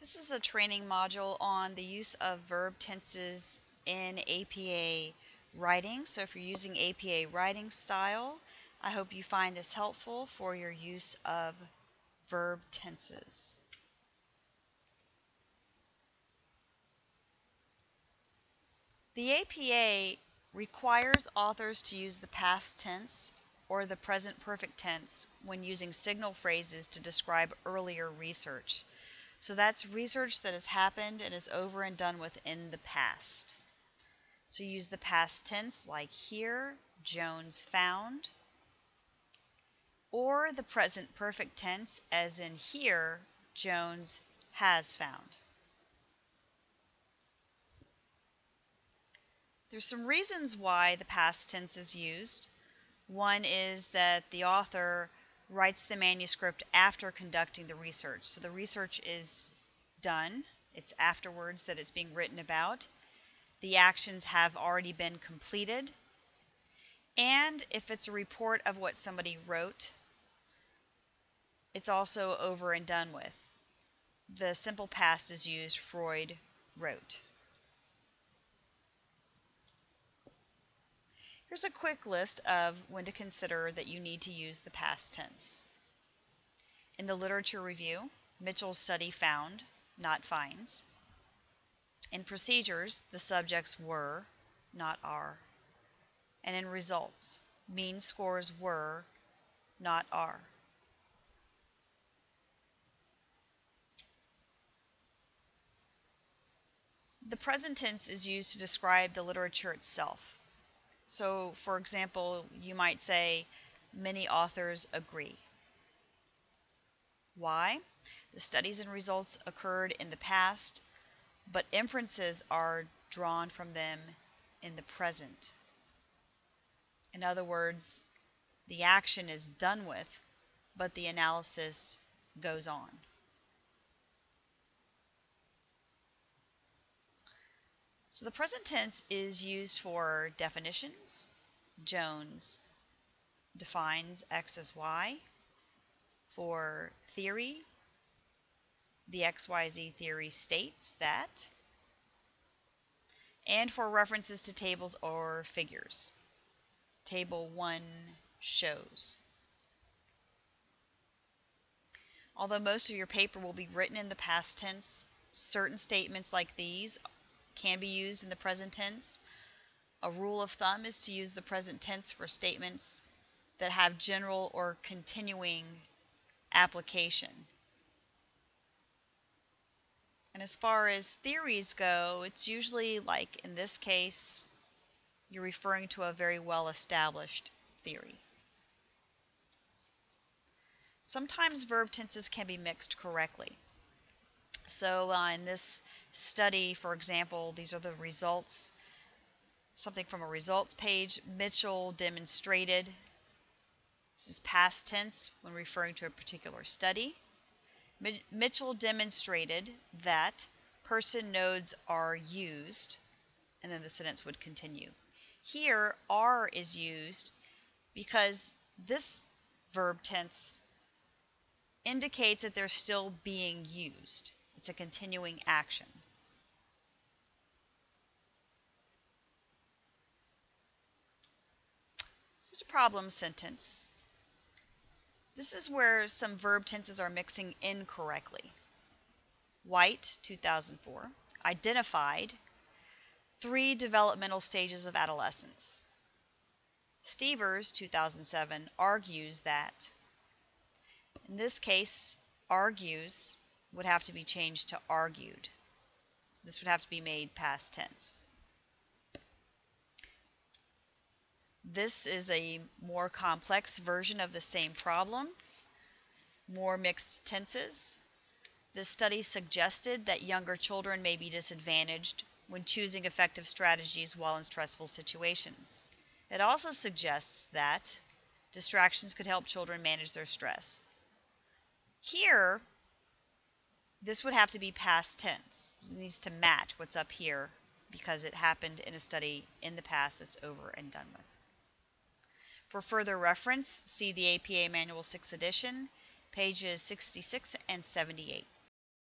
This is a training module on the use of verb tenses in APA writing. So if you're using APA writing style, I hope you find this helpful for your use of verb tenses. The APA requires authors to use the past tense or the present perfect tense when using signal phrases to describe earlier research. So that's research that has happened and is over and done with in the past. So use the past tense like here, Jones found, or the present perfect tense as in here, Jones has found. There's some reasons why the past tense is used. One is that the author writes the manuscript after conducting the research. So the research is done. It's afterwards that it's being written about. The actions have already been completed. And if it's a report of what somebody wrote, it's also over and done with. The simple past is used, Freud wrote. Here's a quick list of when to consider that you need to use the past tense. In the literature review, Mitchell's study found, not finds. In procedures, the subjects were, not are. And in results, mean scores were, not are. The present tense is used to describe the literature itself. So, for example, you might say, many authors agree. Why? The studies and results occurred in the past, but inferences are drawn from them in the present. In other words, the action is done with, but the analysis goes on. So the present tense is used for definitions. Jones defines X as Y. For theory, the XYZ theory states that. And for references to tables or figures. Table 1 shows. Although most of your paper will be written in the past tense, certain statements like these can be used in the present tense. A rule of thumb is to use the present tense for statements that have general or continuing application. And as far as theories go, it's usually, like in this case, you're referring to a very well-established theory. Sometimes verb tenses can be mixed correctly. So in this study, for example, these are the results, something from a results page. Mitchell demonstrated. This is past tense when referring to a particular study. Mitchell demonstrated that person nodes are used, and then the sentence would continue. Here, are is used because this verb tense indicates that they're still being used. It's a continuing action. Here's a problem sentence. This is where some verb tenses are mixing incorrectly. White, 2004, identified 3 developmental stages of adolescence. Stevers, 2007, argues that. In this case, argues would have to be changed to argued. So this would have to be made past tense. This is a more complex version of the same problem, more mixed tenses. This study suggested that younger children may be disadvantaged when choosing effective strategies while in stressful situations. It also suggests that distractions could help children manage their stress. Here, this would have to be past tense. It needs to match what's up here because it happened in a study in the past that's over and done with. For further reference, see the APA Manual 6th edition, pages 66 and 78.